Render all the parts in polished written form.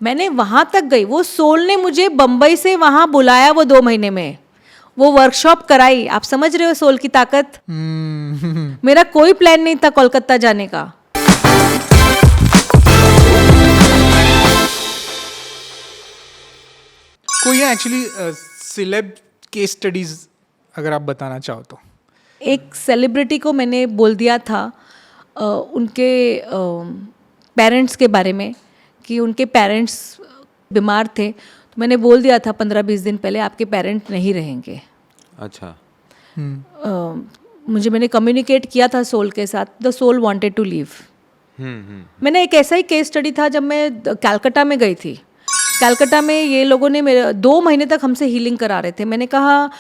मैंने वहां तक गई, वो सोल ने मुझे बंबई से वहां बुलाया, वो 2 महीने में वो वर्कशॉप कराई। आप समझ रहे हो सोल की ताकत। मेरा कोई प्लान नहीं था कोलकाता जाने का। कोई है एक्चुअली सिलेब केस स्टडीज अगर आप बताना चाहो तो। एक सेलिब्रिटी को मैंने बोल दिया था उनके पेरेंट्स के बारे में कि उनके पेरेंट्स बीमार थे, तो मैंने बोल दिया था 15-20 दिन पहले आपके पेरेंट नहीं रहेंगे। अच्छा। मैंने कम्युनिकेट किया था सोल के साथ, the soul wanted to leave. मैंने एक ऐसा ही केस स्टडी था जब मैं कलकत्ता में गई थी। कलकत्ता में ये लोगों ने मेरे 2 महीने तक हमसे हीलिंग करा रहे थे। मैंने कहा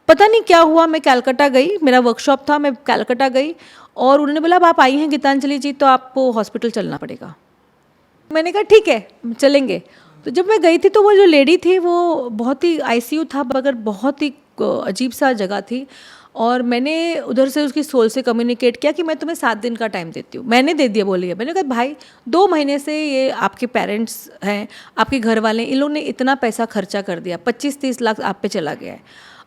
पता नहीं क्या हुआ, मैं कलकत्ता गई, मेरा वर्कशॉप था, मैं कलकत्ता गई और उन्होंने बोला अब आप आई हैं गीतांजलि जी तो आपको हॉस्पिटल चलना पड़ेगा। मैंने कहा ठीक है चलेंगे। तो जब मैं गई थी तो वो जो लेडी थी वो बहुत ही आईसीयू था, मगर बहुत ही अजीब सा जगह थी। और मैंने उधर से उसकी सोल से कम्युनिकेट किया कि मैं तुम्हें 7 दिन का टाइम देती हूँ। मैंने दे दिया, बोली है। मैंने कहा भाई 2 महीने से ये आपके पेरेंट्स हैं, आपके घर वाले, इन लोगों ने इतना पैसा खर्चा कर दिया, 25-30 लाख आप पे चला गया है।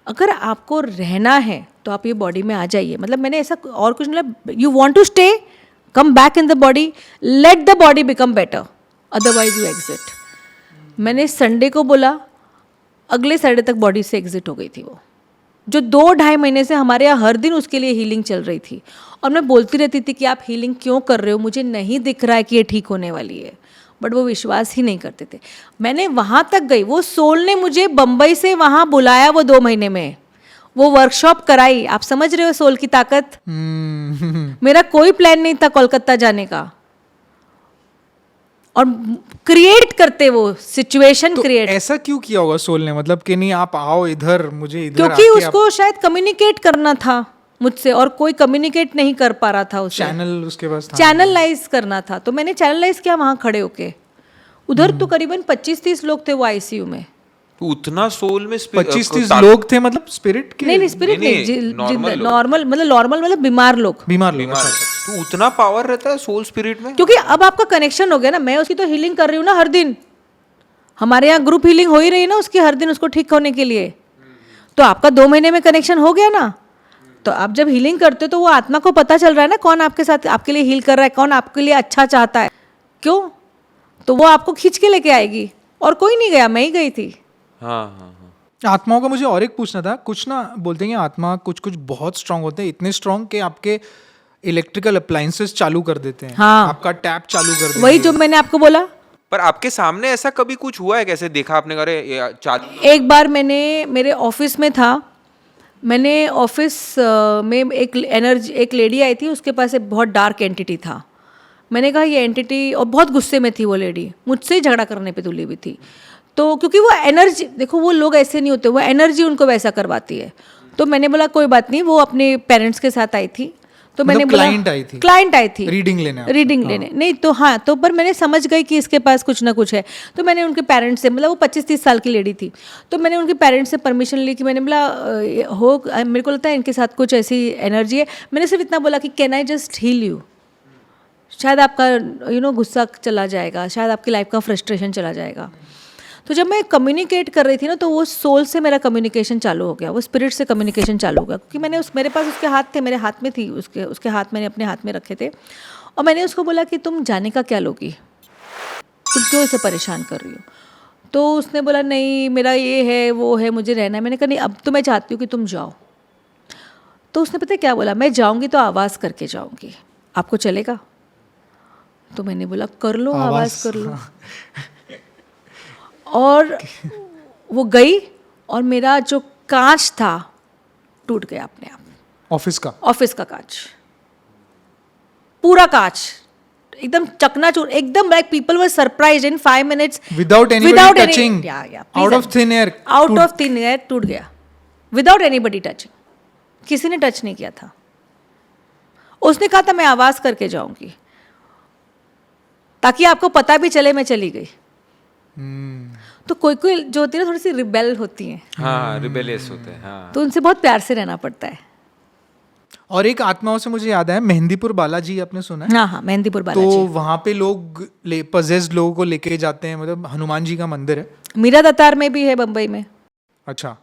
अगर आपको रहना है तो आप ये बॉडी में आ जाइए। मतलब मैंने ऐसा और कुछ नहीं, you want to stay, come back in the body, let the body become better, otherwise you exit. मैंने संडे को बोला, अगले संडे तक बॉडी से एग्जिट हो गई थी वो, जो 2-2.5 महीने से हमारे यहाँ हर दिन उसके लिए हीलिंग चल रही थी। और मैं बोलती रहती थी कि आप हीलिंग क्यों कर रहे हो, मुझे नहीं दिख रहा है कि ये ठीक होने वाली है, बट वो विश्वास ही नहीं करते थे। मैंने वहाँ तक गई, वो सोल ने मुझे बंबई से वहाँ बुलाया, वो 2 महीने में वो वर्कशॉप कराई। आप समझ रहे हो सोल की ताकत। मेरा कोई प्लान नहीं था कोलकाता जाने का, और क्रिएट करते वो सिचुएशन तो क्रिएट। ऐसा क्यों किया होगा सोल ने, मतलब कि नहीं आप आओ इधर, मुझे इधर क्योंकि आके उसको शायद कम्युनिकेट करना था मुझसे, और कोई कम्युनिकेट नहीं कर पा रहा था उसे। चैनल उसके पास था, चैनलाइज करना था, तो मैंने चैनलाइज किया वहां खड़े होके। उधर तो करीबन 25-30 लोग थे वो आईसीयू में। तो उतना सोल में 25-30 लोग थे, मतलब स्पिरिट के? नहीं स्पिरिट नहीं, नॉर्मल मतलब बीमार लोग। बीमार लोग। बीमार। तो उतना पावर रहता है सोल स्पिरिट में? क्योंकि अब आपका कनेक्शन हो गया ना, मैं उसकी तो हीलिंग कर रही हूँ ना हर दिन। हमारे यहाँ ग्रुप हीलिंग हो ही रही है ना उसकी हर दिन, उसको ठीक होने के लिए। तो आपका 2 महीने में कनेक्शन हो गया ना। तो आप जब हीलिंग करते हो तो वो आत्मा को पता चल रहा है ना कौन आपके साथ आपके लिए हील कर रहा है, कौन आपके लिए अच्छा चाहता है, क्यों। तो वो आपको खींच के लेके आएगी। और कोई नहीं गया, मैं ही गई थी। हाँ। आत्माओं का मुझे और एक पूछना था। कुछ ना बोलते हैं आत्मा कुछ बहुत स्ट्रांग होते हैं, इतने स्ट्रांग कि आपके इलेक्ट्रिकल अप्लायंसेस चालू कर देते हैं। हाँ। आपका टैप चालू कर देते हैं। वही जो मैंने आपको बोला। पर आपके सामने ऐसा कभी कुछ हुआ है? कैसे देखा आपने? अरे चालू। एक बार मैंने मेरे ऑफिस में था, मैंने ऑफिस में एक लेडी आई थी, उसके पास एक बहुत डार्क एंटिटी था। मैंने कहा ये एंटिटी, और बहुत गुस्से में थी वो लेडी, मुझसे ही झगड़ा करने पे तुली हुई थी। तो क्योंकि वो एनर्जी, देखो वो लोग ऐसे नहीं होते, वो एनर्जी उनको वैसा करवाती है। तो मैंने बोला कोई बात नहीं, वो अपने पेरेंट्स के साथ आई थी। तो मैंने बोला क्लाइंट आई थी रीडिंग लेने। नहीं तो हाँ, तो पर मैंने समझ गई कि इसके पास कुछ ना कुछ है। तो मैंने उनके पेरेंट्स से, मतलब वो 25-30 साल की लेडी थी, तो मैंने उनके पेरेंट्स से परमिशन ली कि मैंने बोला मेरे को लगता है इनके साथ कुछ ऐसी एनर्जी है। मैंने सिर्फ इतना बोला कि can I just heal you, शायद आपका गुस्सा चला जाएगा, शायद आपकी लाइफ का फ्रस्ट्रेशन चला जाएगा। तो जब मैं कम्युनिकेट कर रही थी ना, तो वो सोल से मेरा कम्युनिकेशन चालू हो गया, वो स्पिरिट से कम्युनिकेशन चालू हो गया। क्योंकि मेरे पास उसके हाथ थे, मेरे हाथ में थी, उसके हाथ मैंने अपने हाथ में रखे थे। और मैंने उसको बोला कि तुम जाने का क्या लोगी, तुम क्यों इसे परेशान कर रही हो। तो उसने बोला नहीं मेरा ये है वो है, मुझे रहना है। मैंने कहा नहीं, अब तो मैं चाहती हूँ कि तुम जाओ। तो उसने पता है क्या बोला, मैं जाऊँगी तो आवाज़ करके जाऊँगी, आपको चलेगा? तो मैंने बोला कर लो, आवाज़ कर लो। और वो गई, और मेरा जो कांच था टूट गया अपने आप। ऑफिस का कांच, पूरा कांच एकदम चकनाचूर, एकदम like people were surprised in 5 minutes without anybody touching, out of thin air टूट गया, विदाउट एनीबॉडी टचिंग। किसी ने टच नहीं किया था। उसने कहा था मैं आवाज़ करके जाऊंगी ताकि आपको पता भी चले मैं चली गई। तो कोई जो होती है ना, थोड़ी सी रिबेल होती हैं। हाँ, रिबेलियस होते हैं। हाँ। तो उनसे बहुत प्यार से रहना पड़ता है। और एक आत्माओं से मुझे याद आया, मेहंदीपुर बालाजी आपने सुना है? हाँ हाँ, मेहंदीपुर तो बालाजी। वहाँ पे लोग पजेस्ड लोगों को लेके जाते हैं, मतलब हनुमान जी का मंदिर है। मीरा दतार में भी है, बम्बई में। अच्छा,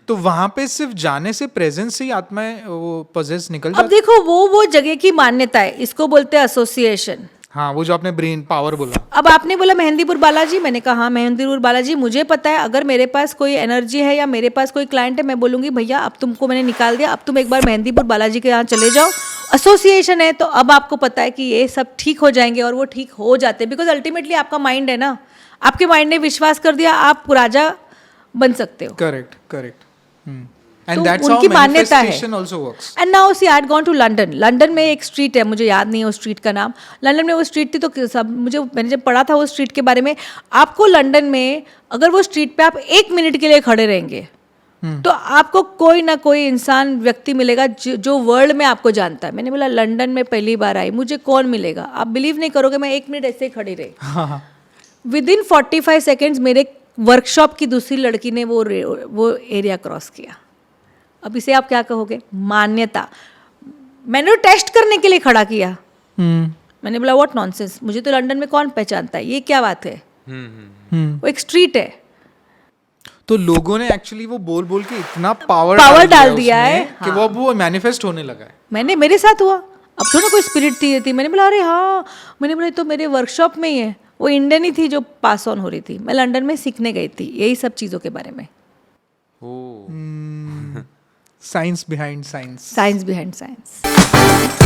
तो वहाँ पे सिर्फ जाने से, प्रेजेंस से ही आत्माएं वो पजेस निकल अब जाती? देखो, वो जगह की मान्यता है, इसको बोलते हैं एसोसिएशन। हाँ, वो जो आपने ब्रेन पावर बोला। अब आपने बोला मेहंदीपुर बालाजी, मैंने कहा हाँ मेहंदीपुर बालाजी। मुझे पता है अगर मेरे पास कोई एनर्जी है या मेरे पास कोई क्लाइंट है, मैं बोलूंगी भैया अब तुमको मैंने निकाल दिया, अब तुम एक बार मेहंदीपुर बालाजी के यहाँ चले जाओ, एसोसिएशन है। तो अब आपको पता है कि ये सब ठीक हो जाएंगे, और वो ठीक हो जाते हैं। बिकॉज अल्टीमेटली आपका माइंड है ना, आपके माइंड ने विश्वास कर दिया, आप राजा बन सकते हो। Correct correct. एंड तो दैट्स हाउ उनकी मान्यता है। Manifestation also works. And now see I had gone to London. London में एक स्ट्रीट है, मुझे याद नहीं है उस स्ट्रीट का नाम। लंदन में वो स्ट्रीट थी, तो सब मैंने जब पढ़ा था उस स्ट्रीट के बारे में, आपको लंदन में अगर वो स्ट्रीट पे आप 1 मिनट के लिए खड़े रहेंगे तो आपको कोई ना कोई इंसान, व्यक्ति मिलेगा जो वर्ल्ड में आपको जानता है। मैंने बोला लंदन में पहली बार आई, मुझे कौन मिलेगा? आप बिलीव नहीं करोगे, मैं 1 मिनट ऐसे ही खड़ी रही। हाँ, विद इन 45 सेकेंड्स मेरे वर्कशॉप की दूसरी लड़की ने वो एरिया क्रॉस किया। अब इसे आप क्या कहोगे? मान्यता। मैंने टेस्ट करने के लिए खड़ा किया। मैंने बोला व्हाट नॉनसेंस, मुझे तो लंदन में कौन पहचानता है, ये क्या बात है? वो एक स्ट्रीट है। तो लोगों ने एक्चुअली वो बोल बोल के इतना पावर डाल दिया है कि वो मैनिफेस्ट होने लगा है। मेरे साथ हुआ। अब थोड़ा कोई स्पिरिट थी। मैंने बोला अरे हाँ, मैंने बोला तो मेरे वर्कशॉप में ही है। वो इंडियन ही थी जो पास ऑन हो रही थी। मैं लंदन में सीखने गई थी यही सब चीज़ों के बारे में। Science behind science. Science behind science.